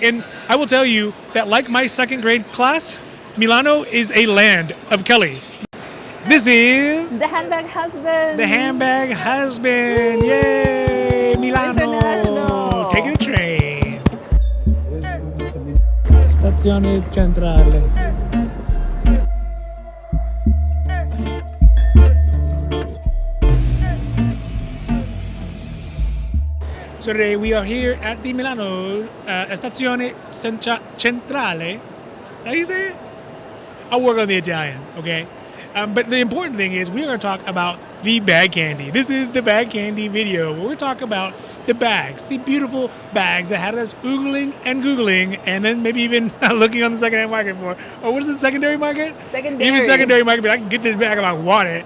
And I will tell you that, like my second grade class, Milano is a land of Kellys. This is the handbag husband. the handbag husband. Yay, Milano! International. Taking a train. Stazione centrale. So today we are here at the Milano Stazione Centrale. Is that how you say it? I'll work on the Italian, okay? But the important thing is we're going to talk about the bag candy. This is the bag candy video where we're talking about the bags, the beautiful bags that had us oogling and googling, and then maybe even looking on the secondhand market for, or what is it, secondary market? Secondary. Even secondary market, but I can get this bag if I want it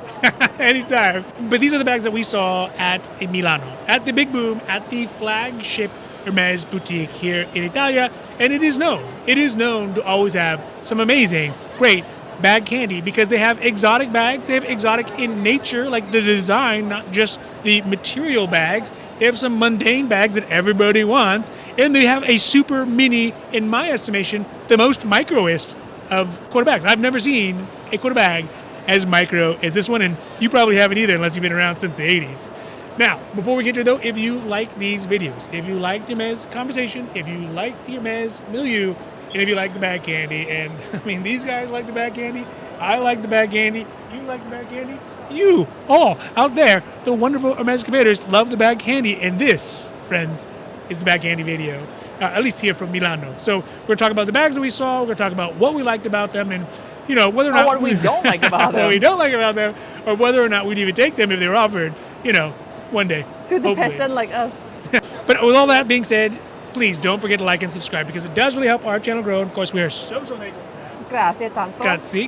anytime. But these are the bags that we saw at Milano, at the big boom, at the flagship Hermès Boutique here in Italia, and it is known to always have some amazing, great bag candy because they have exotic bags. They have exotic in nature, like the design, not just the material bags. They have some mundane bags that everybody wants, and they have a super mini, in my estimation, the most microest of quarter bags. I've never seen a quarter bag as micro as this one, and you probably haven't either unless you've been around since the 80s. Now, before we get to it though, if you like these videos, if you like the Hermès conversation, if you like the Hermès milieu, and if you like the bag candy, and I mean, these guys like the bag candy, I like the bag candy, you like the bag candy, you all out there, the wonderful Hermès competitors, love the bag candy, and this, friends, is the bag candy video, at least here from Milano. So we're going to talk about the bags that we saw, we're going to talk about what we liked about them, and you know, whether or not what we don't like about them. what we don't like about them, or whether or not we'd even take them if they were offered, you know, one day. To the hopefully. peasant like us. But with all that being said, please don't forget to like and subscribe because it does really help our channel grow. And of course, we are so thankful for that. Grazie tanto.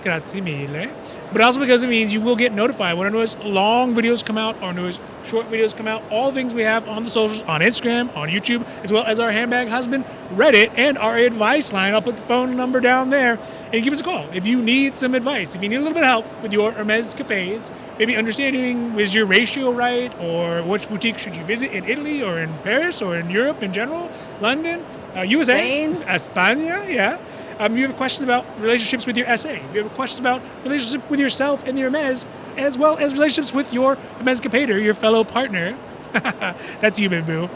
Grazie mille. But also because it means you will get notified when our newest long videos come out, our newest short videos come out, all things we have on the socials, on Instagram, on YouTube, as well as our handbag husband, Reddit, and our advice line. I'll put the phone number down there and give us a call if you need some advice, if you need a little bit of help with your Hermès capades, maybe understanding is your ratio right, or which boutique should you visit in Italy or in Paris or in Europe in general, London, USA, Spain. España, yeah. You have questions about relationships with your SA. If you have questions about relationship with yourself and your Hermès, as well as relationships with your Hermès competitor, your fellow partner. That's you, baby boo.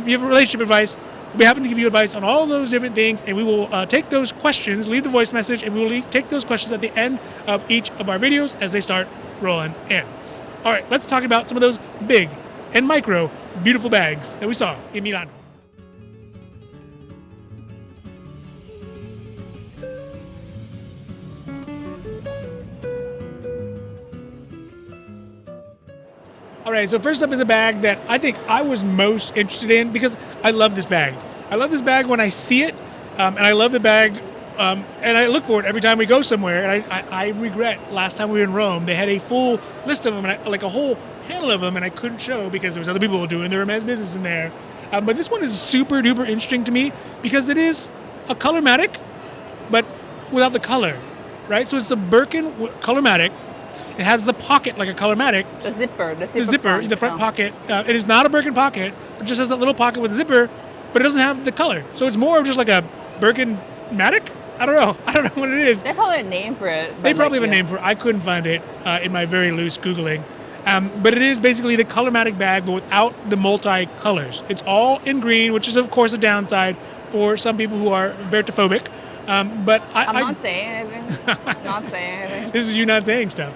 You have relationship advice. We'll be happy to give you advice on all those different things, and we will take those questions, leave the voice message, and we will take those questions at the end of each of our videos as they start rolling in. All right, let's talk about some of those big and micro beautiful bags that we saw in Milano. All right, so first up is a bag that I think I was most interested in because I love this bag. I love this bag when I see it, and I love the bag, and I look for it every time we go somewhere. And I regret last time we were in Rome, they had a full list of them, and like a whole panel of them, and I couldn't show because there was other people doing their Hermès business in there. But this one is super duper interesting to me because it is a Colormatic, but without the color, right? So it's a Birkin Colormatic. It has the pocket like a Colormatic. The zipper. The front pocket. It is not a Birkin pocket. It just has that little pocket with a zipper, but it doesn't have the color. So it's more of just like a Birkin-matic? I don't know what it is. They probably have a name for it. They probably have a name for it. I couldn't find it in my very loose Googling. But it is basically the Colormatic bag, but without the multi-colors. It's all in green, which is, of course, a downside for some people who are vertophobic. But I'm not saying anything. This is you not saying stuff.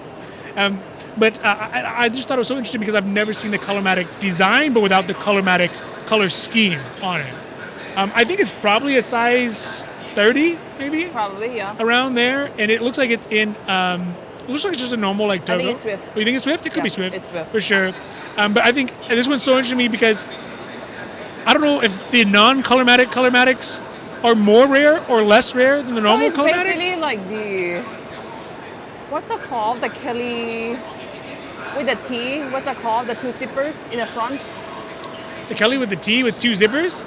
But I just thought it was so interesting because I've never seen the Colormatic design, but without the Colormatic color scheme on it. I think it's probably a size 30, maybe? Probably, yeah. Around there. And it looks like it's in, it looks like it's just a normal like Togo. I think it's Swift. Oh, you think it's Swift? It could be Swift. It's Swift. For sure. But I think this one's so interesting to me because I don't know if the non-Colormatic Colormatics are more rare or less rare than the normal it's Colormatic. Basically like the, what's it called? The Kelly with the T. What's it called? The two zippers in the front. The Kelly with the T with two zippers?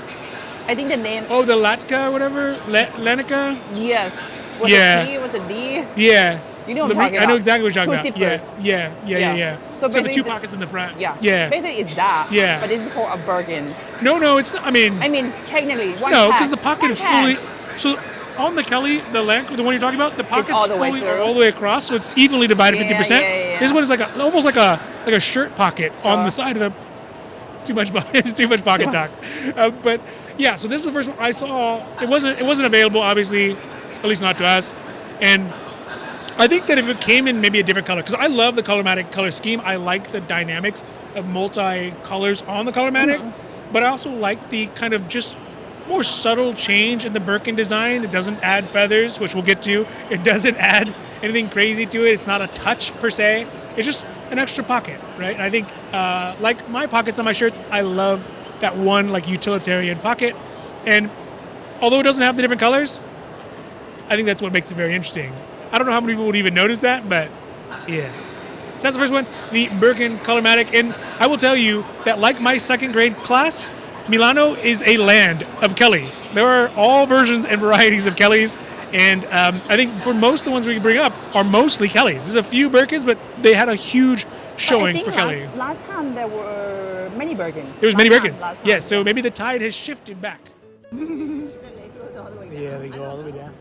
I think the name. Oh, the Latka or whatever? Lanica? Yes. Was Yeah. a T? Was a D? Yeah. You know what I'm talking about. I know exactly what you're talking Two about. zippers. Yeah. So So the basically two the- pockets in the front. Yeah. Yeah. Basically, it's that. Yeah. But this is for a Birkin. No, it's not. I mean, technically, one no, pack. because the pocket One is pack. fully. So on the Kelly, the length, the one you're talking about, the pocket's all the way fully through. all the way across, so it's evenly divided Yeah, 50%. yeah. This one is almost like a shirt pocket on the Sure. side of the. Too much pocket talk. But yeah, so this is the first one I saw. It wasn't available, obviously, at least not to us, and. I think that if it came in maybe a different color, because I love the Colormatic color scheme. I like the dynamics of multi-colors on the Colormatic, but I also like the kind of just more subtle change in the Birkin design. It doesn't add feathers, which we'll get to. It doesn't add anything crazy to it. It's not a touch per se. It's just an extra pocket, right? And I think, like my pockets on my shirts, I love that one like utilitarian pocket. And although it doesn't have the different colors, I think that's what makes it very interesting. I don't know how many people would even notice that, but yeah. So that's the first one, the Birkin Colormatic. And I will tell you that like my second grade class, Milano is a land of Kellys. There are all versions and varieties of Kellys. And I think for most of the ones we can bring up are mostly Kellys. There's a few Birkins, but they had a huge showing for Kelly. Last time there were many Birkins. There was many Birkins. Last time. Yes, so maybe the tide has shifted back. Yeah, they go all the way down.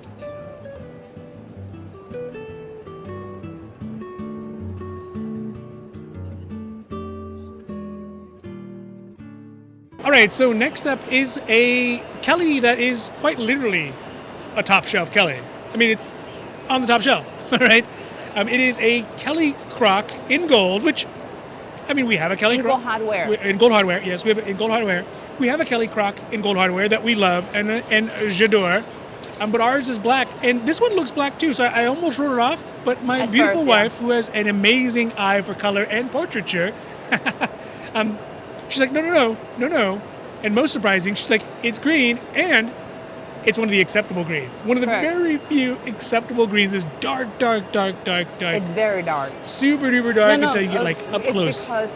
All right, so next up is a Kelly that is quite literally a top shelf Kelly. I mean, it's on the top shelf, right? It is a Kelly croc in gold, which, I mean, we have a Kelly croc. Gold hardware. In gold hardware, yes, we have it in gold hardware. We have a Kelly croc in gold hardware that we love and j'adore. But ours is black, and this one looks black too, so I almost wrote it off, but my At beautiful first, yeah. wife, who has an amazing eye for color and portraiture, she's like, no. And most surprising, she's like, it's green, and it's one of the acceptable greens. One of the Correct. very few acceptable greens is dark. It's very dark. Super duper dark until you get like up it's close. Because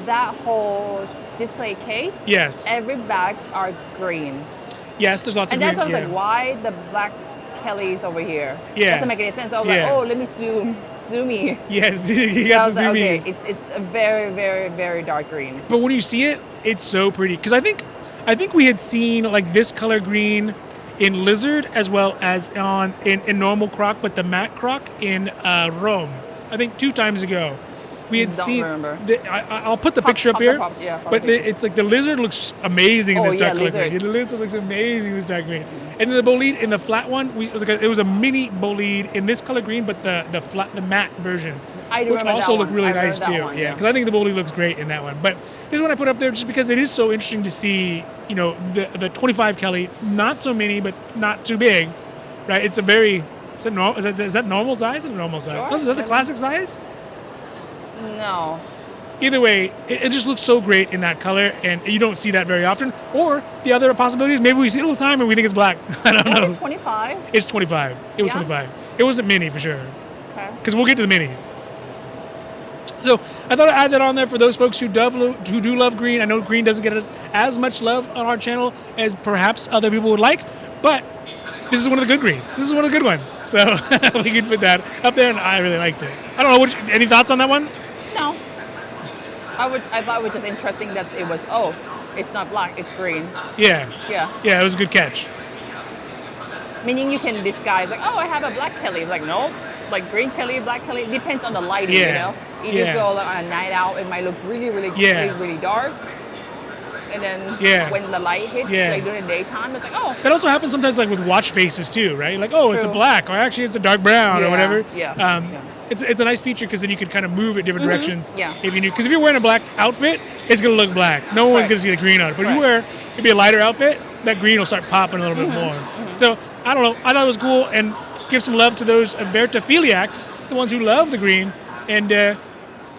that whole display case, Yes. every bags are green. Yes, there's lots And of that's green. why I was like, why the black Kellys over here? Yeah. Doesn't make any sense. I was Yeah. like, oh, let me zoomy. Yes, you I got was the like, zoomies. okay, it's a very, very, very dark green. But when you see it, it's so pretty. Because I think we had seen like this color green in Lizard as well as in normal croc, but the matte croc in Rome. I think 2 times ago. We had Don't seen. remember. I'll put the picture up here. But picture. it's like the Lizard looks amazing in Oh, this yeah, dark color Lizard. green. The Lizard looks amazing in this dark green. And then the bolide in the flat one, it was a mini bolide in this color green, but the matte version. I Which remember also that looked one. really I remember nice that too. one, Yeah, yeah. because I think the bolide looks great in that one. But this one I put up there just because it is so interesting to see, the 25 Kelly, not so mini, but not too big, right? It's a very, is that normal size or normal size? Sure. Is that the classic size? No. Either way, it just looks so great in that color, and you don't see that very often. Or the other possibility is maybe we see it all the time and we think it's black. I don't know. 25? It's 25. It was Yeah? 25. It wasn't mini for sure. Okay. Because we'll get to the minis. So I thought I'd add that on there for those folks who do love green. I know green doesn't get as much love on our channel as perhaps other people would like, but this is one of the good greens. This is one of the good ones. So we can put that up there, and I really liked it. I don't know. Any thoughts on that one? No. I thought it was just interesting that it was, it's not black, it's green. Yeah. Yeah. Yeah, it was a good catch. Meaning you can disguise, like, I have a black Kelly. Like, no, like green Kelly, black Kelly. It depends on the lighting, Yeah. If Yeah. you go like, on a night out, it might look really, really, Yeah. really, really dark. And then Yeah. when the light hits, Yeah. like during the daytime, it's like, That also happens sometimes, like with watch faces too, right? Like, it's a True. black, or actually it's a dark brown, or Yeah, whatever. yeah, yeah. It's a nice feature because then you can kind of move it different directions. yeah. If you knew, because if you're wearing a black outfit, it's gonna look black. No one's Right. gonna see the green on it. But if you Right. wear maybe a lighter outfit, that green will start popping a little bit more. So I don't know. I thought it was cool, and give some love to those Vertaphiliacs, the ones who love the green, and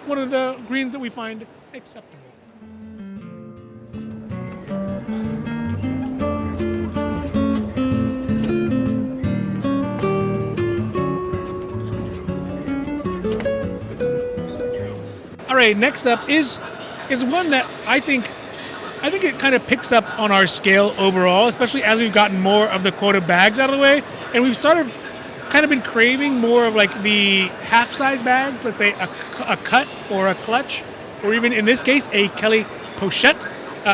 one of the greens that we find acceptable. All right, next up is one that I think it kind of picks up on our scale overall, especially as we've gotten more of the quota bags out of the way, and we've sort of kind of been craving more of like the half-size bags, let's say a cut or a clutch, or even in this case a Kelly Pochette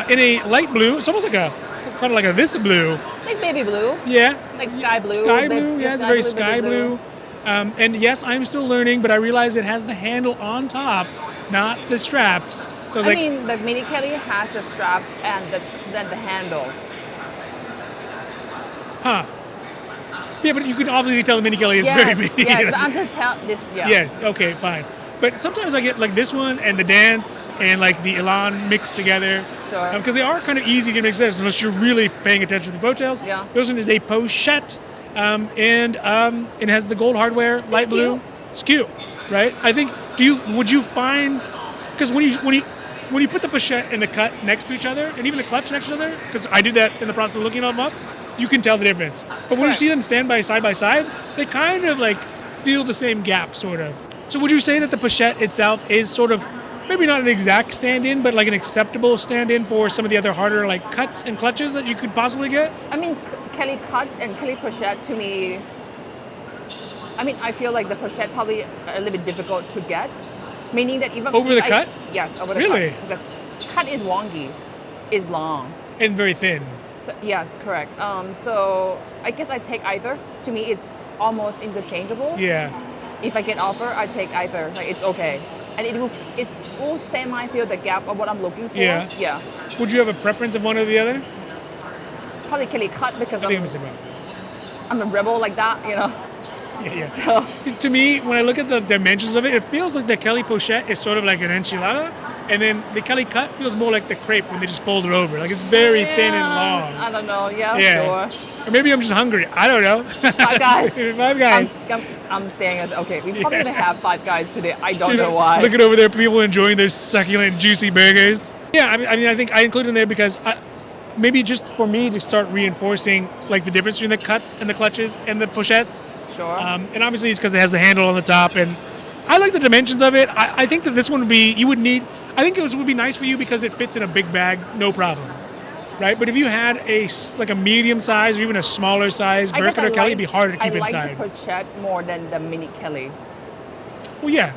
in a light blue. It's almost like kind of like a this blue. Like baby blue. Yeah. Like sky blue. Sky blue, yeah, it's very sky blue. And yes, I'm still learning, but I realize it has the handle on top, not the straps. So I mean, the Mini Kelly has the strap and then the handle. Huh. Yeah, but you can obviously tell the Mini Kelly is very mini. Yes, but I'm just telling this. Yeah. Yes, okay, fine. But sometimes I get like this one and the Dance and like the Elan mixed together. Sure. Because they are kind of easy to mix together unless you're really paying attention to the photos. Yeah. This one is a Pochette, and it has the gold hardware, light blue. Cute. It's cute, right? I think. Would you find? Because when you put the Pochette and the cut next to each other, and even the clutch next to each other, because I did that in the process of looking them up, you can tell the difference. But when you see them stand by side, they kind of like feel the same gap, sort of. So would you say that the Pochette itself is sort of maybe not an exact stand-in, but like an acceptable stand-in for some of the other harder like cuts and clutches that you could possibly get? I mean, Kelly cut and Kelly Pochette to me. I mean, I feel like the Pochette probably a little bit difficult to get, meaning that even over the cut. Yes, over the really? cut. Because cut is wonky, is long, and very thin. So, yes, correct. So I guess I take either. To me, it's almost interchangeable. Yeah. If I get offer, I take either. Like it's okay, and it will semi fill the gap of what I'm looking for. Yeah. Yeah. Would you have a preference of one or the other? Probably Kelly cut because I'm a rebel like that, you know. Yeah. So. To me, when I look at the dimensions of it, it feels like the Kelly Pochette is sort of like an enchilada, and then the Kelly cut feels more like the crepe when they just fold it over. Like it's very thin and long. I don't know. Yeah. Sure. Or maybe I'm just hungry. I don't know. Five Guys. Five Guys. I'm staying as okay. We're probably gonna have Five Guys today. I don't know why. Looking over there, people enjoying their succulent, juicy burgers. Yeah, I mean, I think I include in there because maybe just for me to start reinforcing like the difference between the cuts and the clutches and the pochettes. Sure. And obviously it's because it has the handle on the top, and I like the dimensions of it. I think that this one would be I think it would be nice for you because it fits in a big bag, no problem. Right, but if you had a medium size or even a smaller size Birkin or Kelly, it'd be harder to keep inside. I like the Pochette more than the Mini Kelly. Well, yeah.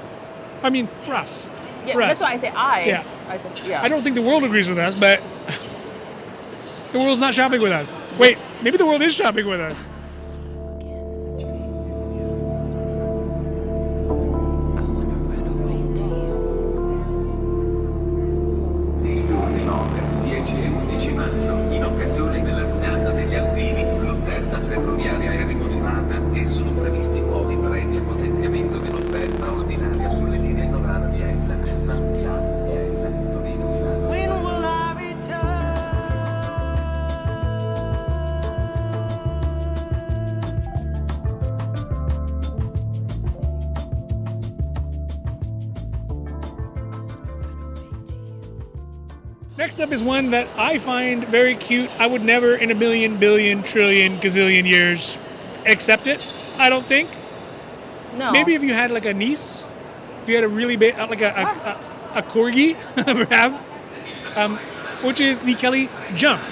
I mean, for us. Yeah, that's why I say Yeah. I said, yeah. I don't think the world agrees with us, but the world's not shopping with us. Wait, maybe the world is shopping with us. Next up is one that I find very cute. I would never in a million, billion, trillion, gazillion years accept it, I don't think. No. Maybe if you had like a niece, if you had a really big, like a corgi, perhaps, which is the Kelly Jump.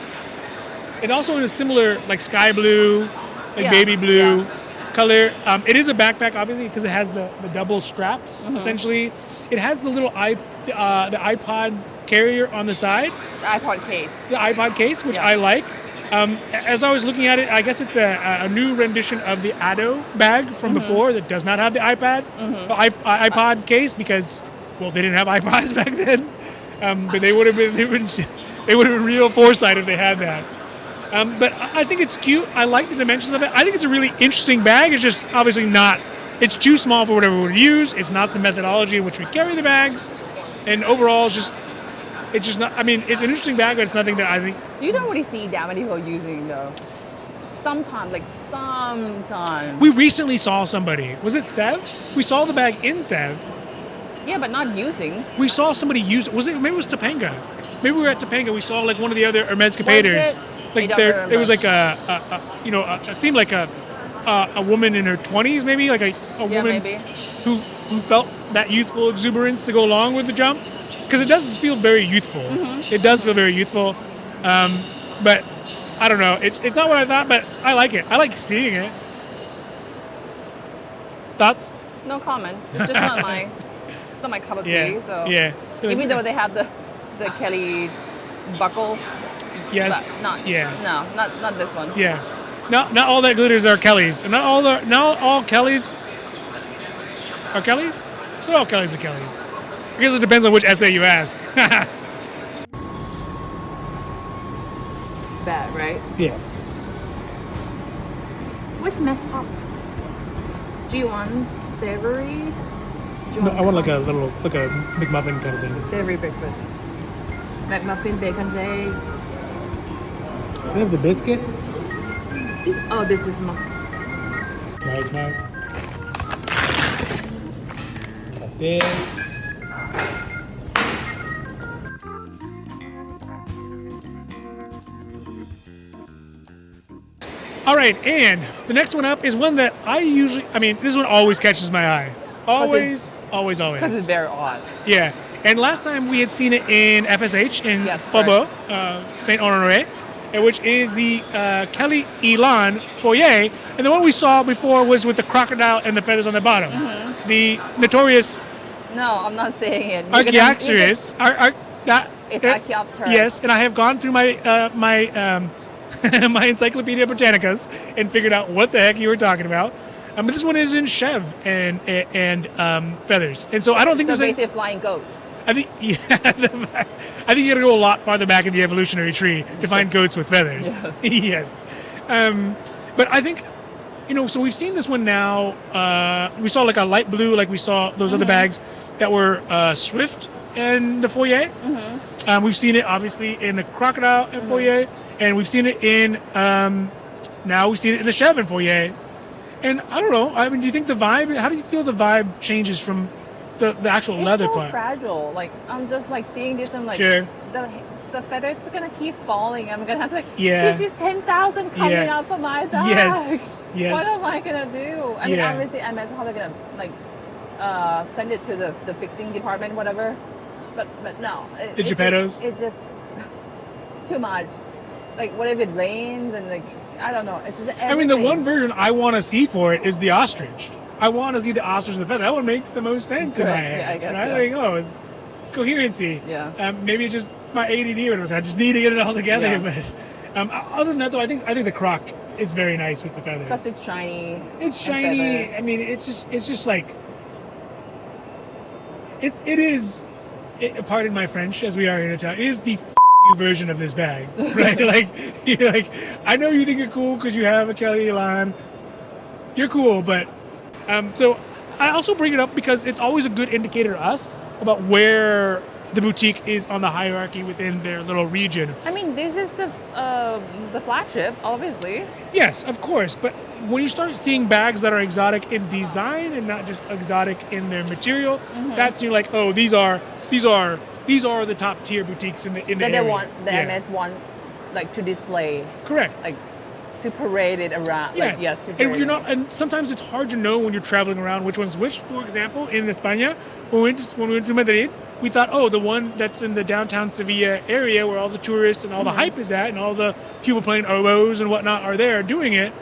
And also in a similar like sky blue, like baby blue color. It is a backpack, obviously, because it has the double straps, essentially. It has the little the iPod carrier on the side. The iPod case. The iPod case, which I like. As I was looking at it, I guess it's a new rendition of the Ado bag from before that does not have the iPod case because, well, they didn't have iPods back then. But they would have been real foresight if they had that. But I think it's cute. I like the dimensions of it. I think it's a really interesting bag. It's just obviously not. It's too small for whatever we would use. It's not the methodology in which we carry the bags, and overall, it's just not. I mean, it's an interesting bag, but it's nothing that I think. You don't really see that many people using though. Sometimes. We recently saw somebody. Was it Sev? We saw the bag in Sev. Yeah, but not using. We saw somebody use it. Maybe it was Topanga. Maybe we were at Topanga. We saw like one of the other Hermès competitors. Like it was like it seemed like a woman in her 20s, maybe like a woman who felt that youthful exuberance to go along with the jump, because it does feel very youthful. It does feel very youthful, but I don't know. It's not what I thought, but I like it. I like seeing it. thoughts? No comments. It's just not my cup of tea. So Yeah. even though they have the Kelly buckle. Yes. But not. Yeah. No, not this one. Yeah. Not all that glitters are Kellys. Not all Kellys are Kellys? Not all Kellys are Kellys. I guess it depends on which essay you ask. Bad, right? Yeah. What's Mac Pop? Do you want savory? No, I want like a McMuffin kind of thing. Savory breakfast. McMuffin, bacon's egg. They have the biscuit. This is my. Nice, Mark. Got this. All right, and the next one up is one that this one always catches my eye. Always. Because it's very odd. Yeah, and last time we had seen it in FSH in Faubourg, Saint Honoré, which is the Kelly Elan foyer, and the one we saw before was with the crocodile and the feathers on the bottom. Mm-hmm. The notorious. No, I'm not saying it. Archaeopteryx. It's Archaeopteryx. Yes, and I have gone through my my Encyclopedia Britannicas and figured out what the heck you were talking about. But this one is in chev and feathers, and so I don't think so there's basically a flying goat. I think I think you got to go a lot farther back in the evolutionary tree to find goats with feathers. Yes. But I think, so we've seen this one now. We saw like a light blue, like we saw those other bags that were Swift in the foyer. Mm-hmm. We've seen it obviously in the crocodile and foyer, and we've seen it in now we've seen it in the chev and foyer. And I don't know. I mean, do you think the vibe? How do you feel the vibe changes from the actual leather part? It's so fragile. Like I'm just like seeing this and like sure. the feathers are gonna keep falling. I'm gonna have to yeah. This is 10,000 coming out from my bag. Yes. What am I gonna do? I mean, obviously, Hermès probably gonna like send it to the fixing department, whatever. But no. The Geppettos? It's too much. Like, what if it rains and like I don't know. It's just everything. I mean, the one version I want to see for it is the ostrich. I want to see the ostrich and the feather. That one makes the most sense in my head. Yeah, I guess. Right? Yeah. Like, it's coherency. Yeah. Maybe it's just my ADD. I just need to get it all together. Yeah. But other than that, though, I think the croc is very nice with the feathers. Because it's shiny. It's shiny. I mean, it's just like it is. Pardon my French, as we are in Italian. It is the version of this bag, right? like I know you think you're cool because you have a Kelly Elan. You're cool, but so I also bring it up because it's always a good indicator to us about where the boutique is on the hierarchy within their little region. I mean, this is the flagship, obviously. Yes, of course, but when you start seeing bags that are exotic in design and not just exotic in their material, that's you're like, oh, these are the top tier boutiques in the area. Hermès want like to display. Correct. Like to parade it around. Yes. And sometimes it's hard to know when you're traveling around which one's which. For example, in España, when we went to Madrid, we thought, oh, the one that's in the downtown Sevilla area where all the tourists and all the hype is at and all the people playing oboes and whatnot are there doing it.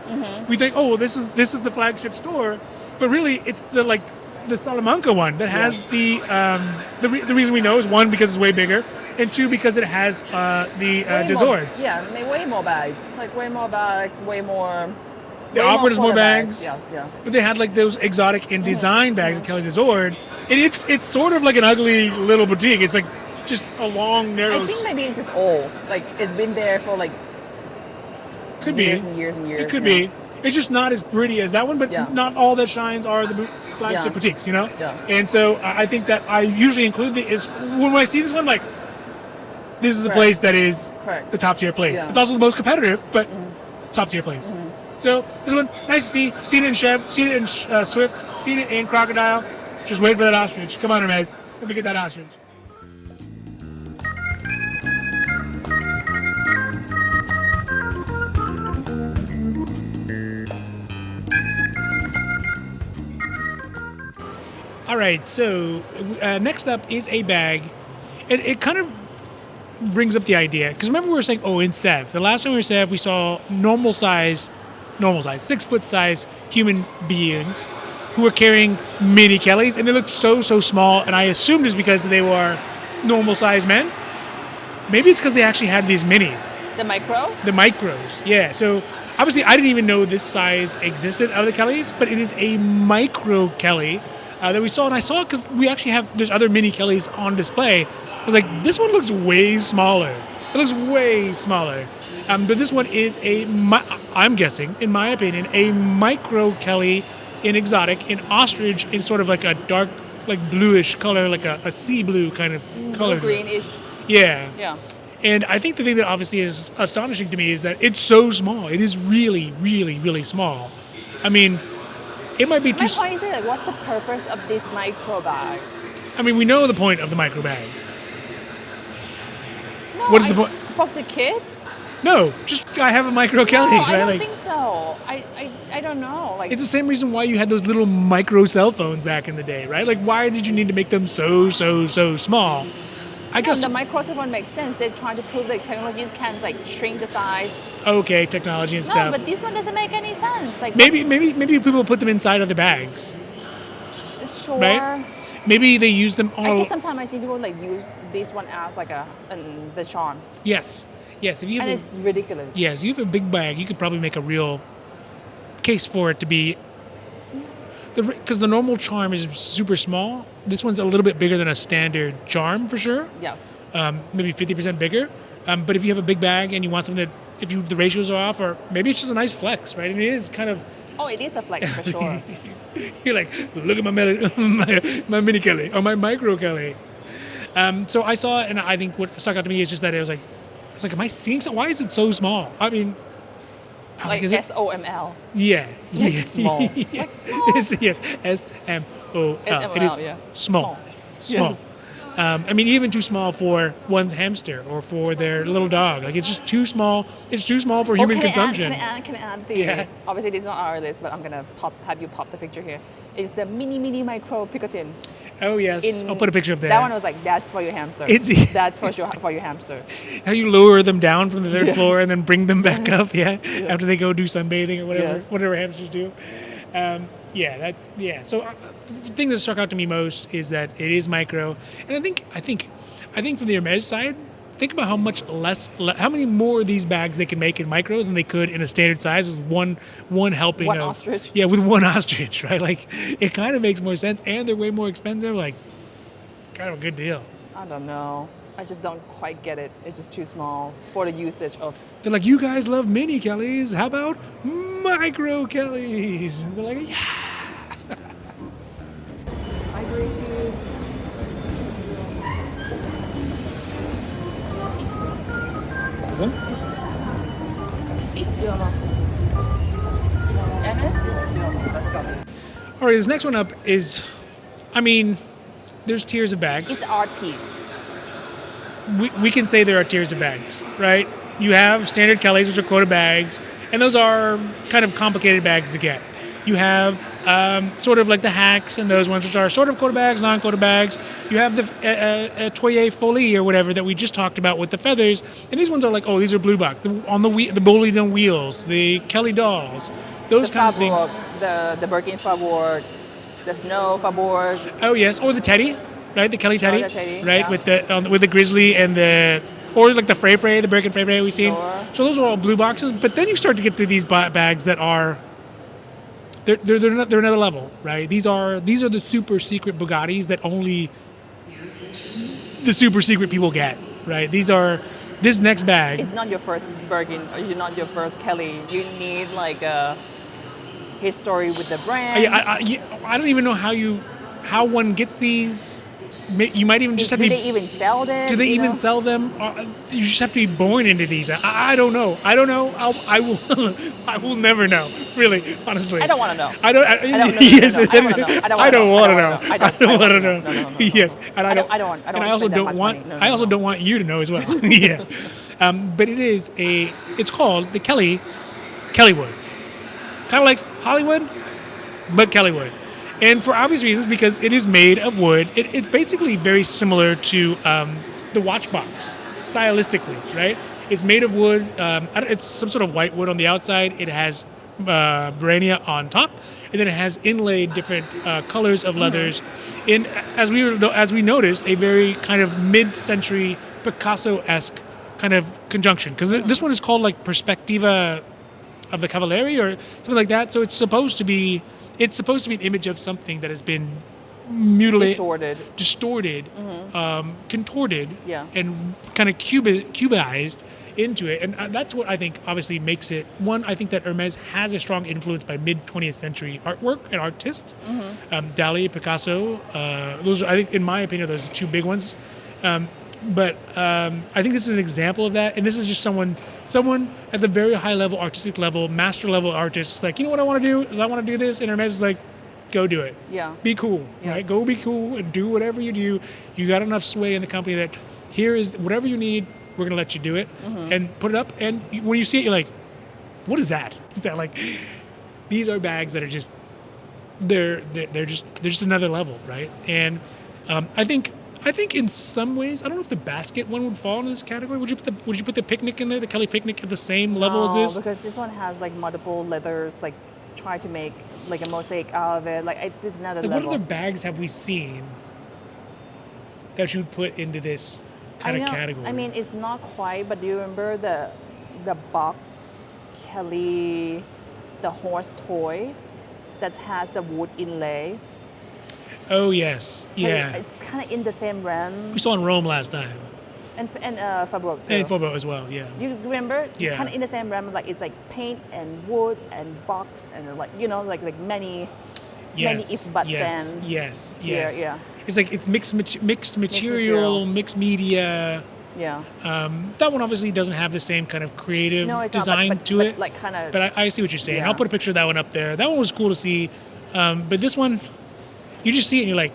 We think, oh, well, this is the flagship store, but really it's the Salamanca one that has the reason we know is one because it's way bigger, and two because it has the Desords. Way more bags. Like way more bags, way more. They offered us more bags. Yes, yeah. But they had like those exotic in design bags at Kelly Desord, and it's sort of like an ugly little boutique. It's like just a long, narrow. I think maybe it's just old. Like it's been there for like years and years and years. It could be. It's just not as pretty as that one, but not all that shines are the flagship boutiques, you know? Yeah. And so I think that I usually include when I see this one, like, this is a place that is the top tier place. Yeah. It's also the most competitive, but top tier place. So this one, nice to see. Seen it in Chev, seen it in Swift, seen it in Crocodile. Just wait for that ostrich. Come on, Hermes. Let me get that ostrich. All right, so next up is a bag. It kind of brings up the idea, because remember we were saying, in Sev, the last time we were in Sev, we saw normal size, 6 foot size human beings who were carrying mini Kellys, and they looked so small. And I assumed it's because they were normal sized men. Maybe it's because they actually had these minis. The micro? The micros, yeah. So obviously, I didn't even know this size existed of the Kellys, but it is a micro Kelly that we saw, and I saw it because we actually there's other mini Kellys on display. I was like, this one looks way smaller. It looks way smaller. But this one is I'm guessing, in my opinion, a micro Kelly in exotic, in ostrich, in sort of like a dark, like bluish color, like a sea blue kind of color. Greenish. Yeah. Yeah. And I think the thing that obviously is astonishing to me is that it's so small. It is really, really, really small. I mean, it might be too... My point is, like, what's the purpose of this micro bag? I mean, we know the point of the micro bag. No, What is the point? For the kids? No, just I have a micro Kelly. No, right? I don't Like, think so. I don't know. Like, it's the same reason why you had those little micro cell phones back in the day, right? Like, why did you need to make them so small? I guess the micro cell phone makes sense. They're trying to prove that technologies can like shrink the size. okay, technology and No, stuff. but this one doesn't make any sense. Like Maybe people put them inside of the bags, sure. right? Maybe they use them I all. guess sometimes I see people like use this one as like the charm, Yes. If you have and it's ridiculous. yes, you have a big bag, you could probably make a real case for it to be. Because the normal charm is super small. This one's a little bit bigger than a standard charm for sure. Yes. Maybe 50% bigger. But if you have a big bag and you want something that, if the ratios are off, or maybe it's just a nice flex, right? And it is kind of. Oh, it is a flex for sure. You're like, look at my mini Kelly or my micro Kelly. So I saw it, and I think what stuck out to me is just that I was like, am I seeing something? Why is it so small? I mean, I was Like is it? SOML. Yeah. Like yeah. small. Yeah. Like small. Yes. SMOL. It is SML, yeah. small. Small. Yes. I mean, even too small for one's hamster or for their little dog. Like, it's just too small. It's too small for human consumption. Can I add the? Yeah. Obviously, this is not our list, but I'm gonna have you pop the picture here. It's the mini micro picotin. Oh yes, I'll put a picture up there. That one was like, that's for your hamster. That's for your hamster. How you lower them down from the third floor and then bring them back up, after they go do sunbathing or whatever hamsters do. So the thing that struck out to me most is that it is micro, and I think from the Hermes side, think about how much how many more of these bags they can make in micro than they could in a standard size with one helping One of ostrich. Yeah, with one ostrich, right? Like, it kind of makes more sense, and they're way more expensive. Like, it's kind of a good deal. I don't know. I just don't quite get it. It's just too small for the usage of. They're like, you guys love mini Kellys. How about micro Kellys? And they're like, yeah. I agree too. This one? Let's go. All right, this next one up is, I mean, there's tiers of bags. It's art piece. We can say there are tiers of bags, right? You have standard Kellys, which are quota bags, and those are kind of complicated bags to get. You have sort of like the hacks and those ones, which are sort of quota bags, non-quota bags. You have the Toyer Folie or whatever that we just talked about with the feathers, and these ones are like, oh, these are blue box. The Bolide on wheels, the Kelly dolls, those kind of things. The Birkin Favor, the Snow Favor. Oh yes, or the Teddy, right? The Kelly Teddy, the Teddy, right? yeah. With the Grizzly and or like the Frey, the Birkin Frey we've seen. Sure. So those are all blue boxes. But then you start to get to these bags that are they're another level, right? These are the super secret Bugattis that only the super secret people get, right? This next bag. It's not your first Birkin, or you're not your first Kelly. You need like a history with the brand. I don't even know how one gets these. You might even just have to. Do they even sell them? Do they even sell them? You just have to be born into these. I don't know. I will never know. Really, honestly. I don't want to know. I don't. Yes. I don't want to know. I don't want to know. Yes, and I don't. And I also don't want. I also don't want you to know as well. Yeah. But it's called the Kellywood. Kind of like Hollywood, but Kellywood. And for obvious reasons, because it is made of wood. It's basically very similar to the watch box, stylistically, right? It's made of wood. It's some sort of white wood on the outside. It has Barania on top, and then it has inlaid different colors of leathers. In as we noticed, a very kind of mid-century Picasso-esque kind of conjunction, because this one is called like Perspectiva of the Cavalieri or something like that. So it's supposed to be an image of something that has been mutilated, distorted, contorted, and kind of cubized into it. And that's what I think obviously makes it. One, I think that Hermes has a strong influence by mid-20th century artwork and artists. Dali, Picasso, those are, I think, in my opinion, those are two big ones. But I think this is an example of that. And this is just someone at the very high level, artistic level, master level artist, like, you know what I want to do is I want to do this. And Hermes is like, go do it. Yeah. Be cool, right? Go be cool and do whatever you do. You got enough sway in the company that here is whatever you need. We're going to let you do it and put it up. And when you see it, you're like, what is that? Is that like, these are bags that are just, they're just another level, right? And I think in some ways, I don't know if the basket one would fall in this category. Would you put the picnic in there, the Kelly picnic, at the same level as this? Because this one has like multiple leathers, like try to make like a mosaic out of it. Like it's another level. What other bags have we seen that you would put into this kind of category? I mean, it's not quite, but do you remember the box Kelly, the horse toy that has the wood inlay? Oh, yes. So yeah. It's kind of in the same realm. We saw in Rome last time. And Fabro too. And Fabro as well, yeah. Do you remember? Yeah. Kind of in the same realm, like it's like paint and wood and box and like, you know, like many if buts and yes. Yeah. It's like it's mixed material, mixed media. Yeah. That one obviously doesn't have the same kind of creative design to it. Like kind of. But I see what you're saying. Yeah. I'll put a picture of that one up there. That one was cool to see. But this one, you just see it and you're like,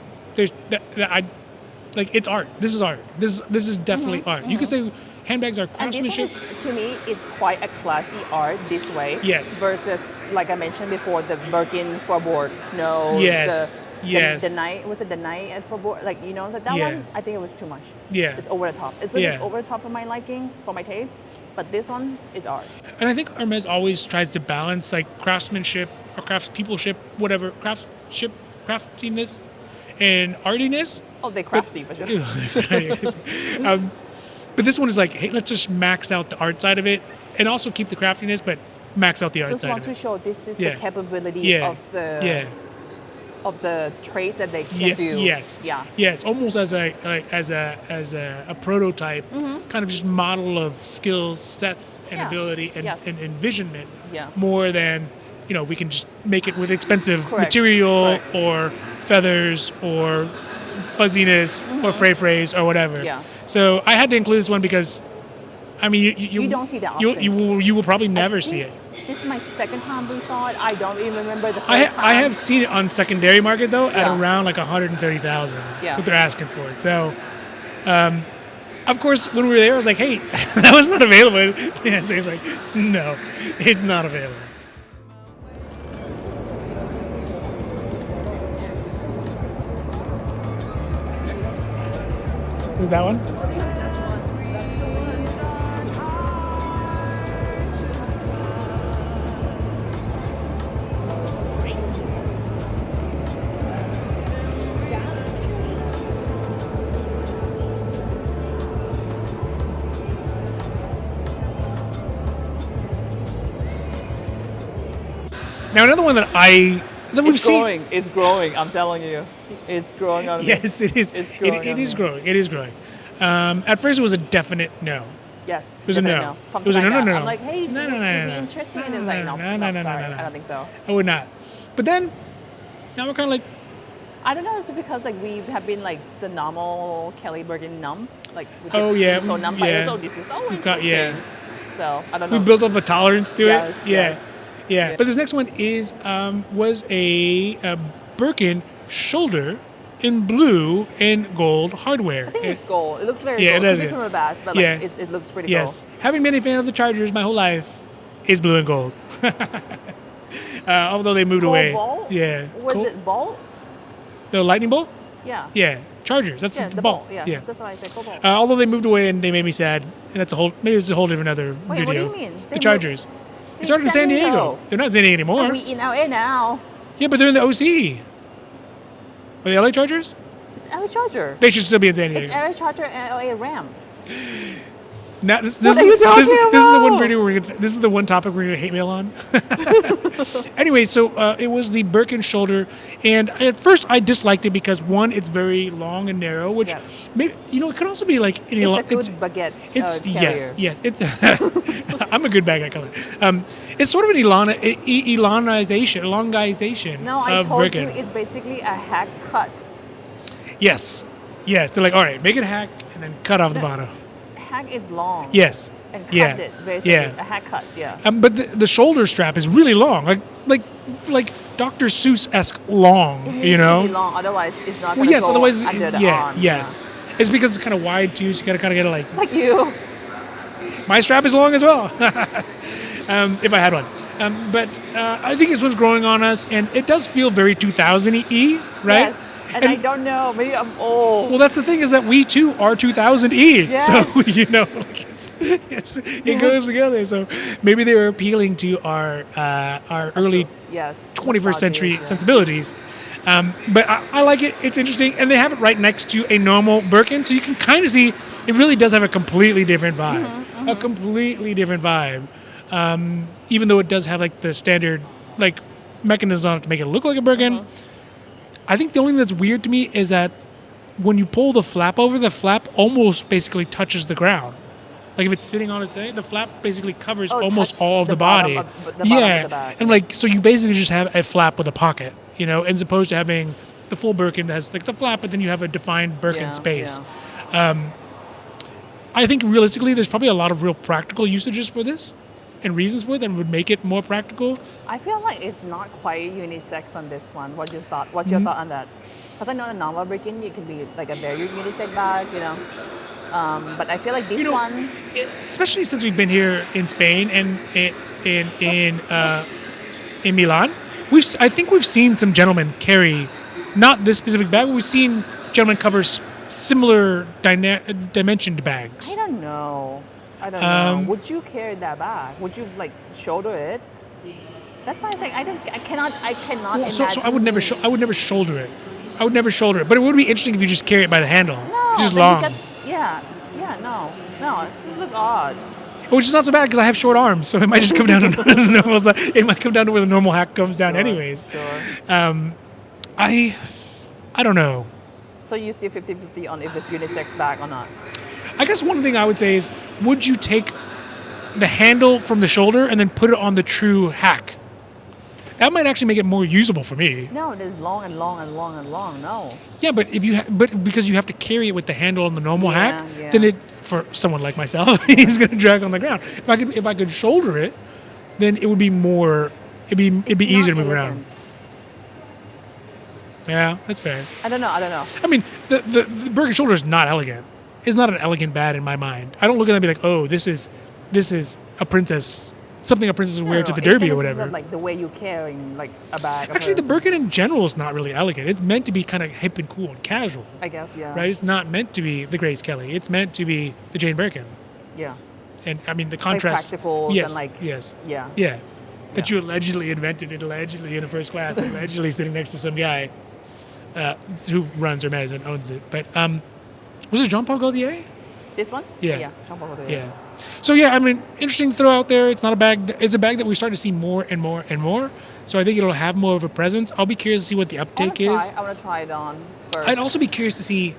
it's art. This is art. This is definitely art. You could say handbags are craftsmanship. And this one is, to me, it's quite a classy art this way. Yes. Versus, like I mentioned before, the Birkin Faubourg Snow. Yes. The night, was it the night at Faubourg? Like, you know, that one, I think it was too much. Yeah. It's over the top. It's a little over the top for my liking, for my taste. But this one is art. And I think Hermes always tries to balance like craftsmanship or craftspeopleship, whatever, craftiness and artiness. Oh, they're crafty for sure. But this one is like, hey, let's just max out the art side of it and also keep the craftiness, but max out the art side of it. Just want to show this is the capability of the traits that they can do. Yes. Yeah. Yes. Almost as a prototype, kind of just model of skills, sets, and ability and envisionment. Yeah. More than, we can just make it with expensive material or feathers or fuzziness or fray-frays or whatever. Yeah. So I had to include this one because, I mean, you don't see that often. You will probably never see it. This is my second time we saw it. I don't even remember the first time. I have seen it on secondary market though at around like 130,000. What they're asking for it. So, of course, when we were there, I was like, "Hey, that was not available." Yeah, so he's like, "No, it's not available." Is that one? Now another one that we've seen. It's growing. I'm telling you, it's growing on me. Yes, it is. It is growing. It is growing. At first, it was a definite no. Yes. It was a no. It was a no. I'm like, hey, no. Would you be interested? And it was like, no, sorry, I don't think so. I would not. But then, now we're kind of like. I don't know. It's because like we have been like the normal Kelly Birkin numb. Like. So numb, but also this is so interesting. So I don't know. We built up a tolerance to it. Yes. Yeah. But this next one was a Birkin Shoulder in blue and gold hardware. I think it's gold. It looks very gold. It does. It's from a bass, but like it looks pretty yes. gold. Having been a fan of the Chargers my whole life, is blue and gold. Although they moved away. Bolt? Yeah. Was it Bolt? The lightning bolt? Yeah. Yeah. Chargers. That's the bolt. Yeah. That's why I said bolt. Although they moved away and they made me sad. And that's maybe it's a whole different other video. What do you mean? The Chargers. It started in San Diego. They're not in San Diego anymore. We in LA now. Yeah, but they're in the OC. Are they LA Chargers? It's LA Charger. They should still be in San Diego. It's LA Charger and LA Ram. Now, this What are you talking is the one about? video this is the one topic we're gonna hate mail on. Anyway, so it was the Birkin Shoulder, and at first I disliked it because one, it's very long and narrow, which Yes. maybe it could also be like It's a good baguette yes, carrier. yes. It's I'm a good bag eye color. It's sort of an elongization No, I of told Birkin. you it's basically a hack cut. Yes, they're like, all right, make it hack and then cut off the bottom. Hack is long. Yes. And cut Yeah. it, basically. Yeah. A hack cut, yeah. But the shoulder strap is really long, like Dr. Seuss-esque long, It needs you know. to be long, otherwise it's not Well, going to yes. go Otherwise, under the yeah, arm. yes. It's because it's kind of wide too, so you gotta kind of get it like. Like you. My strap is long as well, if I had one. But I think this one's growing on us, and it does feel very 2000-y, right? Yes. And I don't know, maybe I'm old. Well, that's the thing is that we too are 2000-y. Yes. So, it goes together. So maybe they were appealing to our early Yes. 21st century nostalgia, yeah. sensibilities. But I like it. It's interesting. And they have it right next to a normal Birkin. So you can kind of see it really does have a completely different vibe. A completely different vibe. Even though it does have like the standard like mechanism on it to make it look like a Birkin. I think the only thing that's weird to me is that when you pull the flap over, the flap almost basically touches the ground. Like if it's sitting on its thing, the flap basically covers almost touch all of the bottom body. of the bottom of the bag. And like so you basically just have a flap with a pocket, as opposed to having the full Birkin that has like the flap, but then you have a defined Birkin space. Yeah. I think realistically, there's probably a lot of real practical usages for this and reasons for it that would make it more practical. I feel like it's not quite unisex on this one. What's your thought on that? Because I know the normal Birkin, it can be like a very unisex bag, But I feel like this one, Especially since we've been here in Spain and in Milan, I think we've seen some gentlemen carry not this specific bag, but we've seen gentlemen cover similar dimensioned bags. I don't know. Would you carry that bag? Would you like shoulder it? That's why I think I cannot imagine. So I would never shoulder it. I would never shoulder it, but it would be interesting if you just carry it by the handle. No, it's just then long. No, it just look odd. Which is not so bad because I have short arms, so it might just come down to normal size. It might come down to where the normal hack comes down, anyways. Sure. I don't know. So you still 50-50 on if it's unisex bag or not? I guess one thing I would say is, would you take the handle from the shoulder and then put it on the true hack? That might actually make it more usable for me. No, it is long and long and long and long. No. Yeah, but because you have to carry it with the handle on the normal hack, Yeah. then for someone like myself, he's going to drag on the ground. If I could shoulder it, then it would be more. It'd be easier to move around. Yeah, that's fair. I don't know. I mean, the Birkin Shoulder is not elegant. It's not an elegant bag in my mind. I don't look at that and be like, oh, this is a princess, something a princess would wear to the Derby or whatever. Like the way you carrying like a bag. Actually, the Birkin in general is not really elegant. It's meant to be kind of hip and cool and casual. I guess, yeah. Right? It's not meant to be the Grace Kelly. It's meant to be the Jane Birkin. Yeah. And I mean the contrast. Like practicals yes, and like. yes. Yeah. Yeah. That you allegedly invented it, allegedly in a first class, allegedly sitting next to some guy who runs Hermes and owns it. But was it Jean-Paul Gaultier? This one? Yeah. Yeah. Jean-Paul Gaultier. Yeah. So yeah, I mean, interesting to throw out there. It's not a bag. It's a bag that we start to see more and more and more. So I think it'll have more of a presence. I'll be curious to see what the uptake is. I want to try it on first. I'd also be curious to see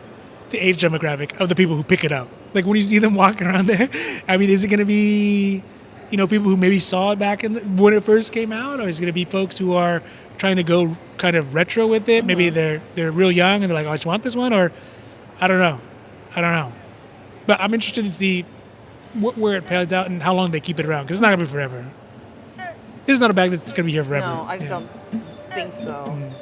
the age demographic of the people who pick it up. Like when you see them walking around there, I mean, is it going to be, people who maybe saw it back when it first came out, or is it going to be folks who are trying to go kind of retro with it? Mm-hmm. Maybe they're real young and they're like, oh, I just want this one, or I don't know. But I'm interested to see where it pans out and how long they keep it around, because it's not going to be forever. This is not a bag that's going to be here forever. No, I don't think so.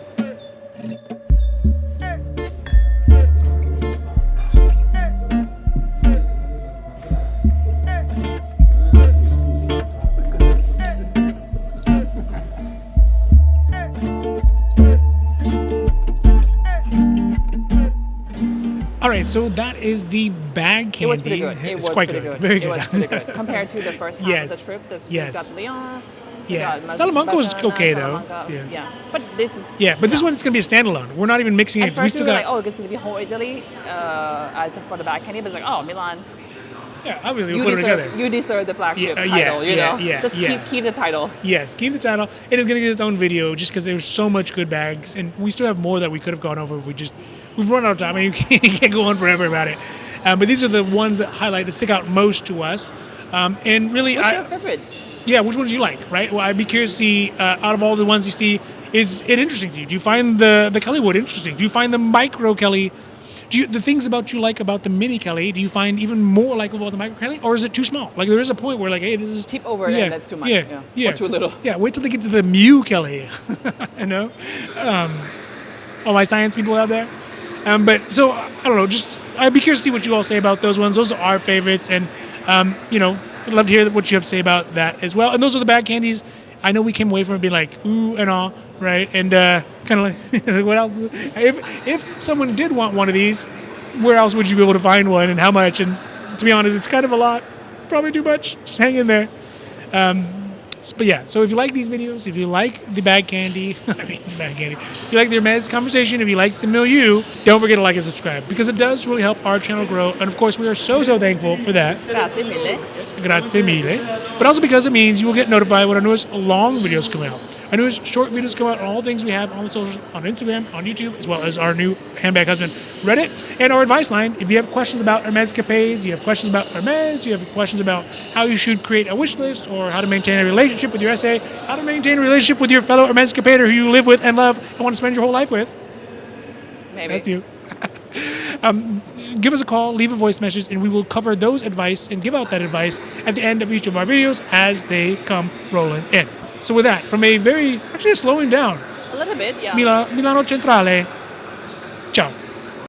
All right, so that is the bag candy. It was pretty good. It's quite good. Very good. It was pretty good compared to the first half Yes. of the trip. Yes. We've got Lyon. Yeah. Salamanca was okay though. Yeah. But this is. Yeah, but this one is going to be a standalone. We're not even mixing At it. We first still we were got. like, oh, it's going to be whole Italy as for the bag candy, but it's like, oh, Milan. Yeah, obviously we'll put it together. You deserve the flagship Yeah, title, you know? yeah, Just yeah. keep the title. Yes, keep the title. It is going to get its own video just because there's so much good bags, and we still have more that we could have gone over. We've run out of time, and you can't go on forever about it. But these are the ones that highlight, that stick out most to us. And really, What's your favorites? Yeah, which ones do you like, right? Well, I'd be curious to see, out of all the ones you see, is it interesting to you? Do you find the Kellywood interesting? Do you find the micro Kelly? The things about you like about the mini Kelly, do you find even more likable about the micro Kelly? Or is it too small? Like, there is a point where, like, hey, this is... Tip over there, that's too much. Yeah. Or too little. Yeah, wait till they get to the Mew Kelly, you know? All my science people out there. But, so, I don't know, I'd be curious to see what you all say about those ones. Those are our favorites, and, I'd love to hear what you have to say about that as well. And those are the bag candies. I know we came away from it being like, ooh and all, right? And kind of like, what else? If someone did want one of these, where else would you be able to find one and how much? And to be honest, it's kind of a lot. Probably too much. Just hang in there. But yeah, so if you like these videos, if you like the bag candy, if you like the Hermes conversation, if you like the milieu, don't forget to like and subscribe because it does really help our channel grow. And of course, we are so thankful for that. Grazie mille. Grazie mille. But also because it means you will get notified when our newest long videos come out. Our newest short videos come out on all things we have on the socials, on Instagram, on YouTube, as well as our new HandBag Husband Reddit and our advice line. If you have questions about Hermes capades, you have questions about Hermes, you have questions about how you should create a wish list or how to maintain a relationship with your essay, how to maintain a relationship with your fellow Hermes capader who you live with and love and want to spend your whole life with. Maybe. That's you. Give us a call, leave a voice message, and we will cover those advice and give out that advice at the end of each of our videos as they come rolling in. So with that, from a slowing down. A little bit, yeah. Milano Centrale.